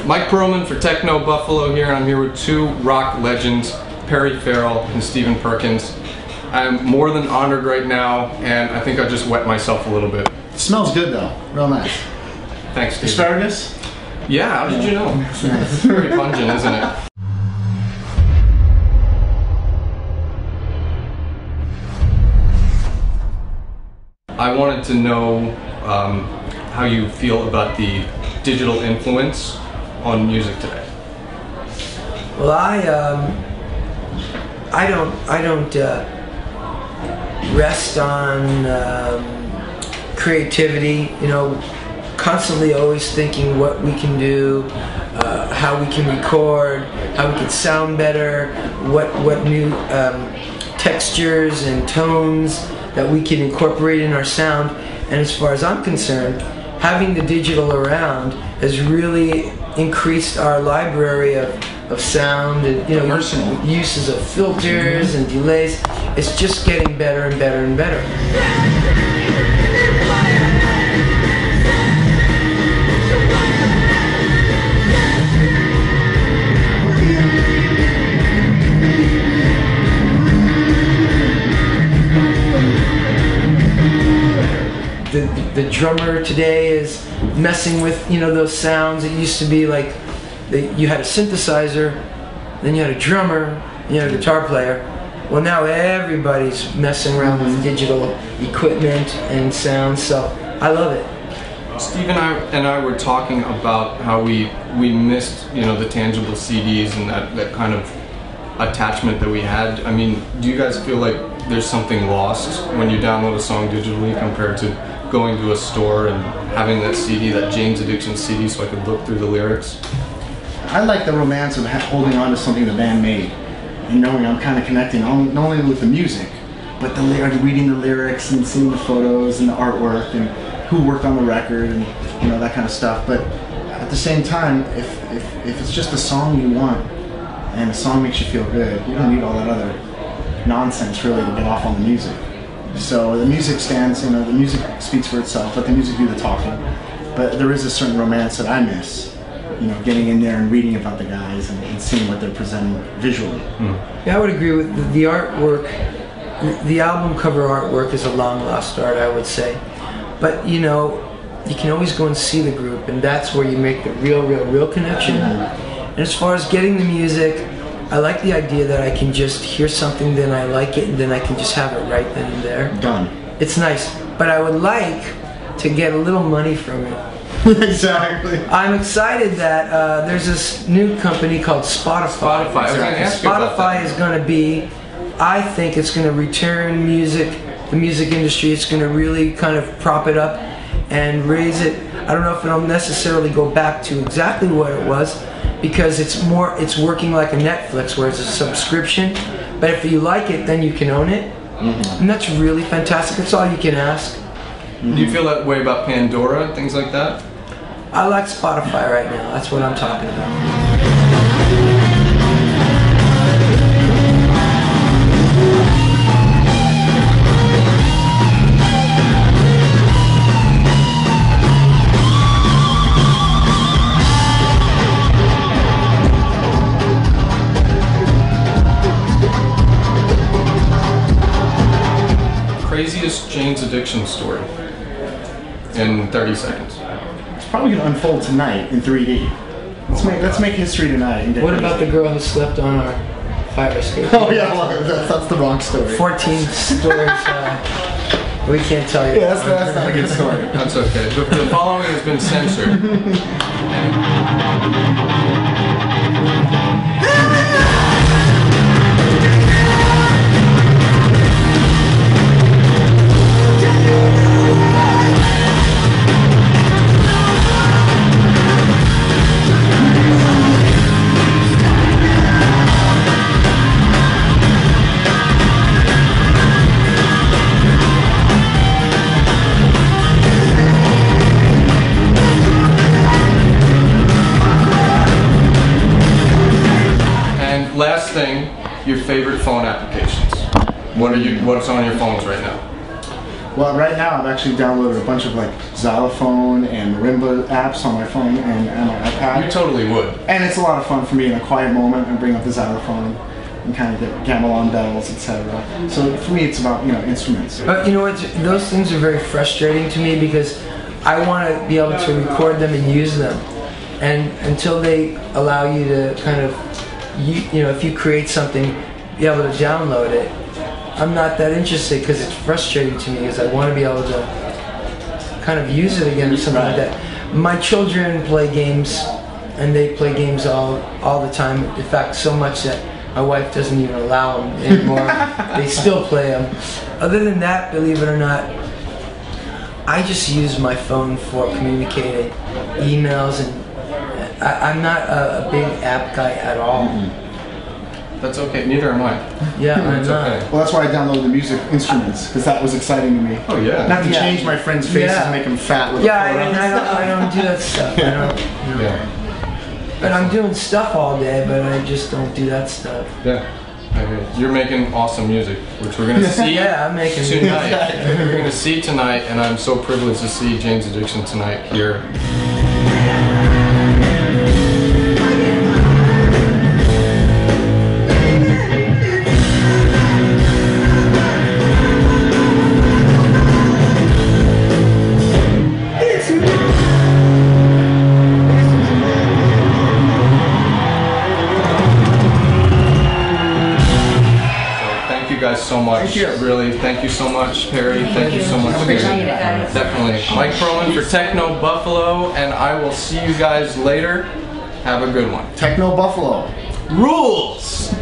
Mike Perlman for TechnoBuffalo here, and I'm here with two rock legends, Perry Farrell and Stephen Perkins. I'm more than honored right now, and I think I just wet myself a little bit. It smells good though, real nice. Thanks, Stephen. Asparagus? Yeah, how did you know? It's very pungent, isn't it? I wanted to know how you feel about the digital influence on music today. Well, I don't rest on creativity. You know, constantly always thinking what we can do, how we can record, how we can sound better, what new textures and tones that we can incorporate in our sound. And as far as I'm concerned, having the digital around has really increased our library of sound and, you know, uses of filters and delays. It's just getting better and better and better. The drummer today is messing with, you know, those sounds. It used to be like you had a synthesizer, then you had a drummer, you had a guitar player. Well, now everybody's messing around with digital equipment and sound, so I love it. Steve and I were talking about how we missed, you know, the tangible CDs and that kind of attachment that we had. I mean, do you guys feel like there's something lost when you download a song digitally compared to going to a store and having that CD, that Jane's Addiction CD, so I could look through the lyrics? I like the romance of holding on to something the band made and knowing I'm kind of connecting not only with the music, but reading the lyrics and seeing the photos and the artwork and who worked on the record and, you know, that kind of stuff. But at the same time, if it's just a song you want and the song makes you feel good, you don't need all that other nonsense really to get off on the music. So the music stands, you know, the music speaks for itself, let the music do the talking. But there is a certain romance that I miss, you know, getting in there and reading about the guys and seeing what they're presenting visually. Yeah, I would agree with the artwork. The album cover artwork is a long lost art, I would say. But, you know, you can always go and see the group, and that's where you make the real connection. And as far as getting the music, I like the idea that I can just hear something, then I like it, and then I can just have it right then and there. Done. It's nice, but I would like to get a little money from it. Exactly. I'm excited that there's this new company called Spotify. Spotify is going to be, I think it's going to return the music industry. It's going to really kind of prop it up and raise it. I don't know if it'll necessarily go back to exactly what it was, because it's working like a Netflix where it's a subscription, but if you like it, then you can own it. And that's really fantastic. That's all you can ask. Do you feel that way about Pandora and things like that? I like Spotify right now. That's what I'm talking about. Craziest Jane's Addiction story in 30 seconds. It's probably going to unfold tonight in 3D. Let's make history tonight. What about the girl who slept on our fire escape? Oh yeah, well, that's the wrong story. 14 stories. We can't tell you. Yeah, that's not a good story. That's okay. The following has been censored. Last thing, your favorite phone applications. What's on your phones right now? Well, right now I've actually downloaded a bunch of like xylophone and marimba apps on my phone and my iPad. You totally would. And it's a lot of fun for me in a quiet moment and bring up the xylophone and kind of get gamelan bells, etc. So for me, it's about instruments. But you know what? Those things are very frustrating to me because I want to be able to record them and use them, and until they allow you to kind of, if you create something, be able to download it. I'm not that interested because it's frustrating to me because I want to be able to kind of use it again or something like that. My children play games, and they play games all the time. In fact, so much that my wife doesn't even allow them anymore. They still play them. Other than that, believe it or not, I just use my phone for communicating, emails, and I'm not a big app guy at all. That's okay. Neither am I. Yeah, I'm It's not. okay. Well, that's why I downloaded the music instruments because that was exciting to me. Oh yeah. Not to change my friends' faces and make them fat with Yeah, a photo. I don't do that stuff. I don't. Yeah. But I'm doing stuff all day, but I just don't do that stuff. Yeah. Okay. You're making awesome music, which we're gonna see Yeah, I'm making tonight. We're gonna see tonight, and I'm so privileged to see Jane's Addiction tonight here. Thank you guys so much. Thank you. Really, thank you so much, Perry. Thank you so much. Appreciate it, guys. Definitely. Mike Perlman for TechnoBuffalo, and I will see you guys later. Have a good one. TechnoBuffalo. Rules!